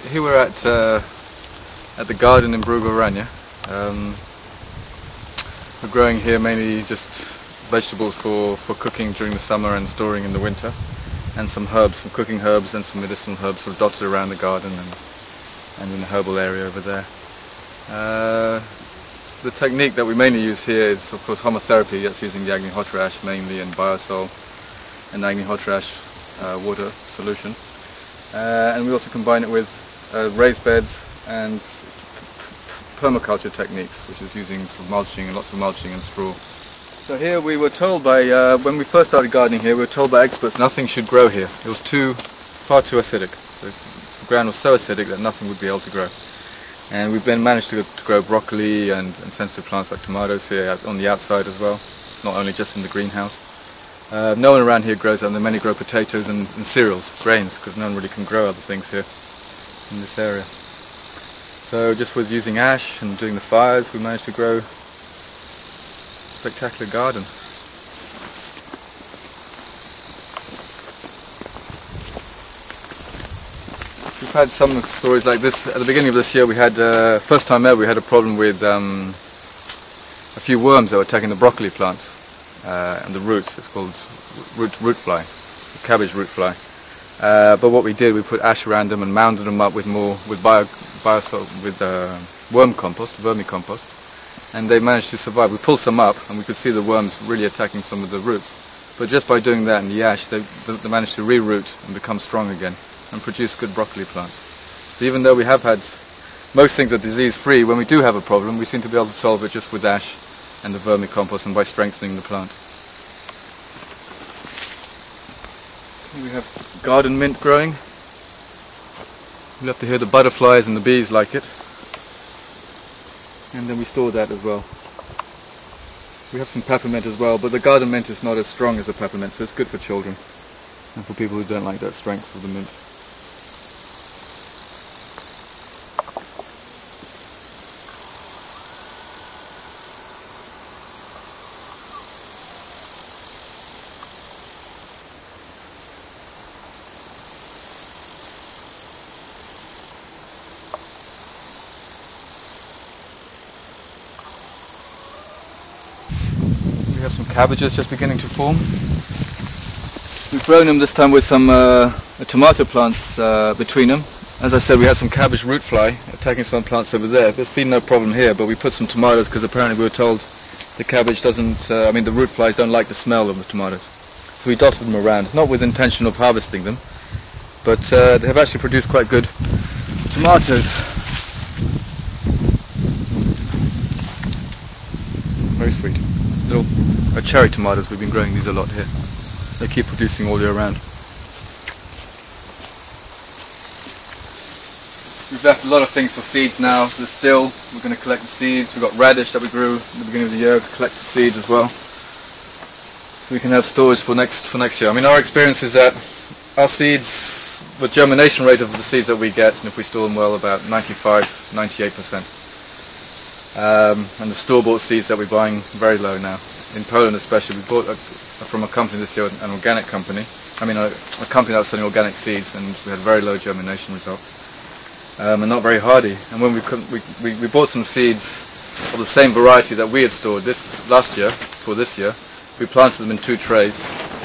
here we're at the garden in Bhrugu Aranya. We're growing here mainly just vegetables for cooking during the summer and storing in the winter, and some herbs, some cooking herbs and some medicinal herbs sort of dotted around the garden and in the herbal area over there. The technique that we mainly use here is of course Homa Therapy. That's using the Agnihotra ash mainly and biosol and Agnihotra ash water solution. And we also combine it with raised beds and permaculture techniques, which is using sort of mulching and lots of mulching and straw. So here we were told by, when we first started gardening here, we were told by experts nothing should grow here. It was far too acidic. The ground was so acidic that nothing would be able to grow. And we've then managed to grow broccoli and sensitive plants like tomatoes here on the outside as well, not only just in the greenhouse. No one around here grows them. Many grow potatoes and cereals, grains, because no one really can grow other things here in this area. So just with using ash and doing the fires, we managed to grow a spectacular garden. We've had some stories like this. At the beginning of this year we had, first time ever, we had a problem with a few worms that were attacking the broccoli plants and the roots. It's called root fly, the cabbage root fly. But what we did, we put ash around them and mounded them up with worm compost, vermicompost, and they managed to survive. We pulled some up and we could see the worms really attacking some of the roots. But just by doing that in the ash, they managed to reroot and become strong again and produce good broccoli plants. So even though we have had, most things are disease free, when we do have a problem we seem to be able to solve it just with ash and the vermicompost and by strengthening the plant. We have garden mint growing. We'll have to hear the butterflies and the bees like it. And then we store that as well. We have some peppermint as well, but the garden mint is not as strong as the peppermint, so it's good for children and for people who don't like that strength of the mint. We have some cabbages just beginning to form. We've grown them this time with some tomato plants between them. As I said, we had some cabbage root fly attacking some plants over there. There's been no problem here, but we put some tomatoes because apparently we were told the cabbage doesn't, the root flies don't like the smell of the tomatoes. So we dotted them around, not with intention of harvesting them, but they have actually produced quite good tomatoes. Very sweet. Little cherry tomatoes, we've been growing these a lot here. They keep producing all year round. We've left a lot of things for seeds now. We're going to collect the seeds. We've got radish that we grew at the beginning of the year, collect the seeds as well. So we can have storage for next year. I mean, our experience is that our seeds, the germination rate of the seeds that we get, and if we store them well, about 95–98%. And the store-bought seeds that we're buying, very low now. In Poland especially, we bought from a company this year, an organic company. A company that was selling organic seeds, and we had very low germination results. And not very hardy. And when we bought some seeds of the same variety that we had stored last year, for this year, we planted them in 2 trays,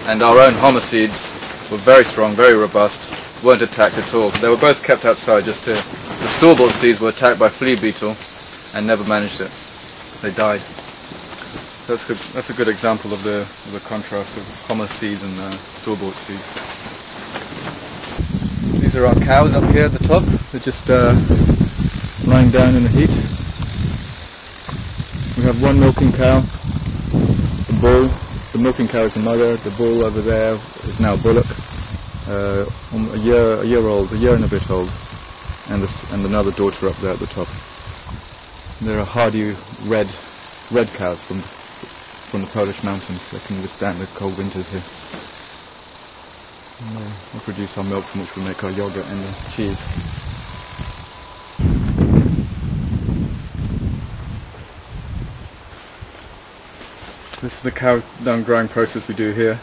and our own Homa seeds were very strong, very robust, weren't attacked at all. They were both kept outside just to, the store-bought seeds were attacked by flea beetle and never managed it. They died. So that's a good example of the contrast of Homa seeds and store-bought seeds. These are our cows up here at the top. They're just lying down in the heat. We have one milking cow, the bull. The milking cow is the mother. The bull over there is now a bullock, a year old, a year and a bit old, and another daughter up there at the top. They're a hardy red cows from the Polish mountains. They can withstand the cold winters here. We produce our milk from which we make our yogurt and the cheese. This is the cow dung drying process we do here.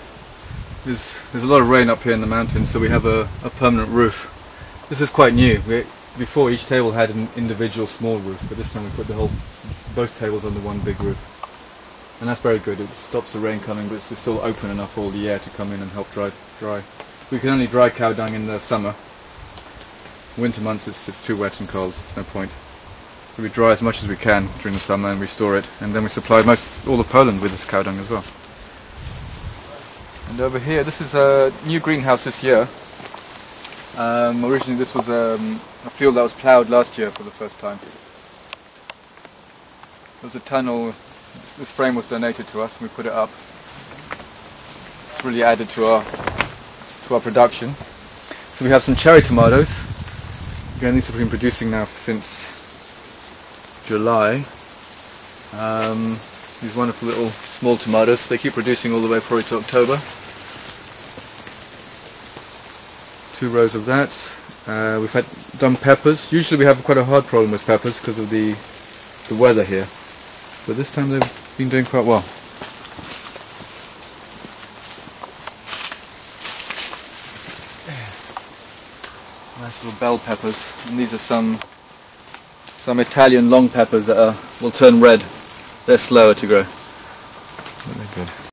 There's a lot of rain up here in the mountains, so we have a permanent roof. This is quite new. before each table had an individual small roof, but this time we put both tables under one big roof. And that's very good. It stops the rain coming, but it's still open enough for all the air to come in and help dry. We can only dry cow dung in the summer. Winter months it's too wet and cold, there's no point. So we dry as much as we can during the summer and we store it, and then we supply all of Poland with this cow dung as well. And over here, this is a new greenhouse this year. Originally this was a field that was ploughed last year for the first time. There was a tunnel, this frame was donated to us and we put it up. It's really added to our production. So we have some cherry tomatoes. Again, these have been producing now since July. These wonderful little small tomatoes. They keep producing all the way probably to October. 2 rows of that. We've done peppers. Usually we have quite a hard problem with peppers because of the weather here, but this time they've been doing quite well. Nice little bell peppers, and these are some Italian long peppers that will turn red. They're slower to grow. They're good.